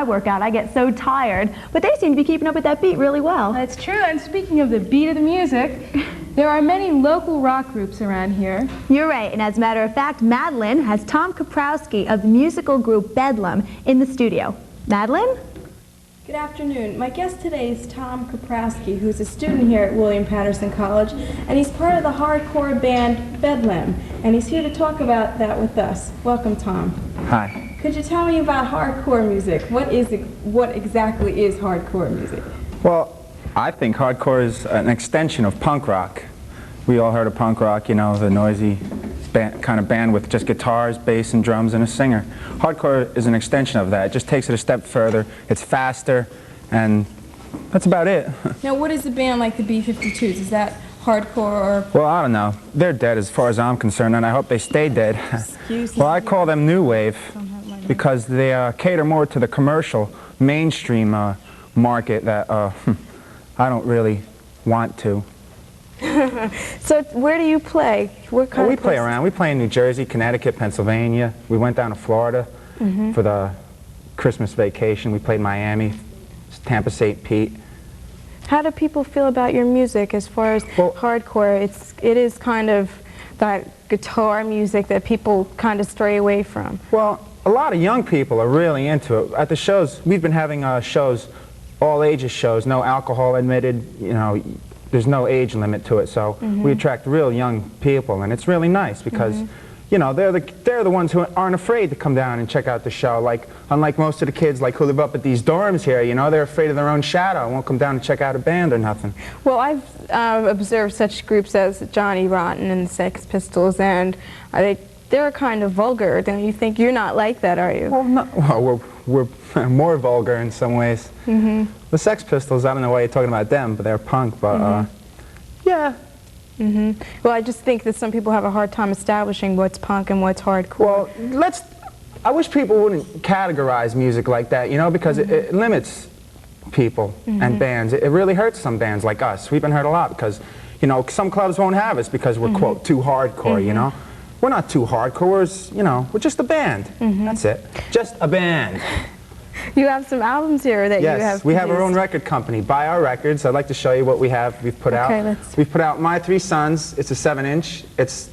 workout. I get so tired. But they seem to be keeping up with that beat really well. That's true, and speaking of the beat of the music, there are many local rock groups around here. You're right, and as a matter of fact, Madeline has Tom Kaprowski of the musical group Bedlam in the studio. Madeline? Good afternoon. My guest today is Tom Kaprowski, who's a student here at William Patterson College, and he's part of the hardcore band Bedlam, and he's here to talk about that with us. Welcome, Tom. Hi. Could you tell me about hardcore music? What exactly is hardcore music? Well, I think hardcore is an extension of punk rock. We all heard of punk rock, you know, the noisy kind of band with just guitars, bass, and drums, and a singer. Hardcore is an extension of that. It just takes it a step further. It's faster, and that's about it. Now, what is a band like the B-52s? Is that hardcore or... Well, I don't know. They're dead as far as I'm concerned, and I hope they stay dead. Excuse me. Well, I call them new wave because they cater more to the commercial, mainstream market that I don't really want to. So where do you play? What kind of we play around. We play in New Jersey, Connecticut, Pennsylvania. We went down to Florida for the Christmas vacation. We played Miami, Tampa, St. Pete. How do people feel about your music as far as hardcore? It is kind of that guitar music that people kind of stray away from. Well, a lot of young people are really into it. At the shows, we've been having shows, all ages shows, no alcohol admitted, you know. There's no age limit to it, so we attract real young people, and it's really nice because, you know, they're the ones who aren't afraid to come down and check out the show. Like, unlike most of the kids like who live up at these dorms here, you know, they're afraid of their own shadow and won't come down and check out a band or nothing. Well, I've observed such groups as Johnny Rotten and the Sex Pistols, and they're kind of vulgar. Don't you think? You're not like that, are you? Well, no. Well, we're more vulgar in some ways. The Sex Pistols, I don't know why you're talking about them, but they're punk, but yeah. Well, I just think that some people have a hard time establishing what's punk and what's hardcore. Well, I wish people wouldn't categorize music like that, you know, because it limits people and bands. It really hurts some bands like us. We've been hurt a lot because, you know, some clubs won't have us because we're, quote, too hardcore, you know. We're not too hardcore, you know, we're just a band. That's it. Just a band. You have some albums here that you have Yes, we have our own record company. Buy our records. I'd like to show you what we've put out. We've put out My Three Sons. It's a 7-inch.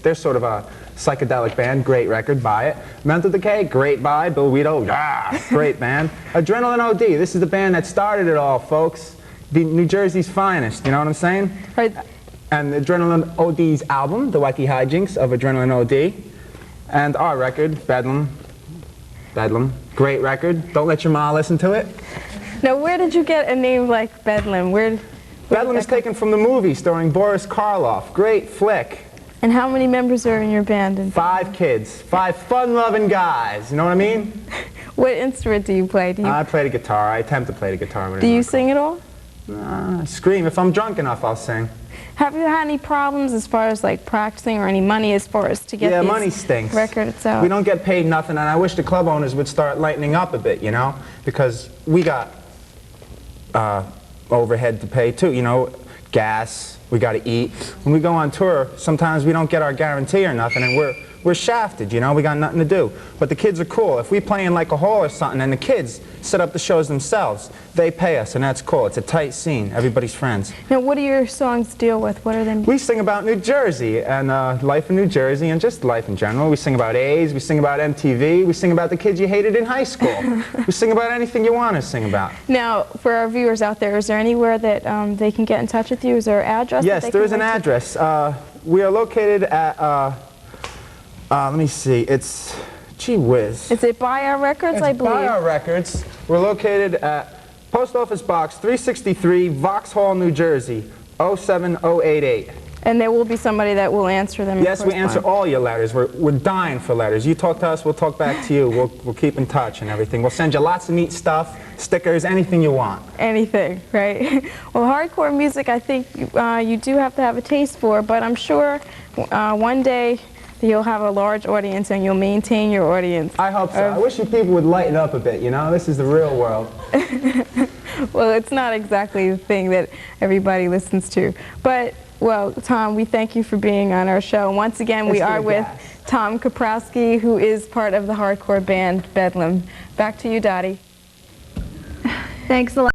They're sort of a psychedelic band. Great record. Buy it. Mental Decay. Great buy. Bill Weedle. Great band. Adrenaline OD. This is the band that started it all, folks. New Jersey's finest. You know what I'm saying? Right. And Adrenaline OD's album, The Wacky Hijinks of Adrenaline OD, and our record, Bedlam. Bedlam. Great record. Don't let your ma listen to it. Now, where did you get a name like Bedlam? Bedlam is taken from the movie starring Boris Karloff. Great flick. And how many members are in your band? 5 kids. 5 fun-loving guys. You know what I mean? What instrument do you play? I play the guitar. I attempt to play the guitar. Do you sing at all? Scream. If I'm drunk enough, I'll sing. Have you had any problems as far as like practicing or any money as far as to get the money stinks. Record itself? We don't get paid nothing, and I wish the club owners would start lightening up a bit, you know, because we got overhead to pay too, you know, gas, we got to eat. When we go on tour, sometimes we don't get our guarantee or nothing, and we're shafted, you know, we got nothing to do. But the kids are cool. If we play in like a hall or something and the kids set up the shows themselves, they pay us, and that's cool. It's a tight scene. Everybody's friends. Now, what do your songs deal with? What are they? We sing about New Jersey and life in New Jersey and just life in general. We sing about A's, we sing about MTV, we sing about the kids you hated in high school. We sing about anything you want to sing about. Now, for our viewers out there, is there anywhere that they can get in touch with you? Is there an address? Yes, there is an address. We are located at, let me see, it's, gee whiz. Is it Buy Our Records, I believe? Buy Our Records. We're located at Post Office Box 363, Vauxhall, New Jersey, 07088. And there will be somebody that will answer them. Yes, we answer all your letters. We're dying for letters. You talk to us, we'll talk back to you. We'll keep in touch and everything. We'll send you lots of neat stuff, stickers, anything you want. Anything, right? Well, hardcore music, I think you do have to have a taste for, but I'm sure one day you'll have a large audience and you'll maintain your audience. I hope so. I wish you people would lighten up a bit, you know? This is the real world. Well, it's not exactly the thing that everybody listens to. But, well, Tom, we thank you for being on our show. Once again, we are with Tom Kaprowski, who is part of the hardcore band Bedlam. Back to you, Dottie. Thanks a lot.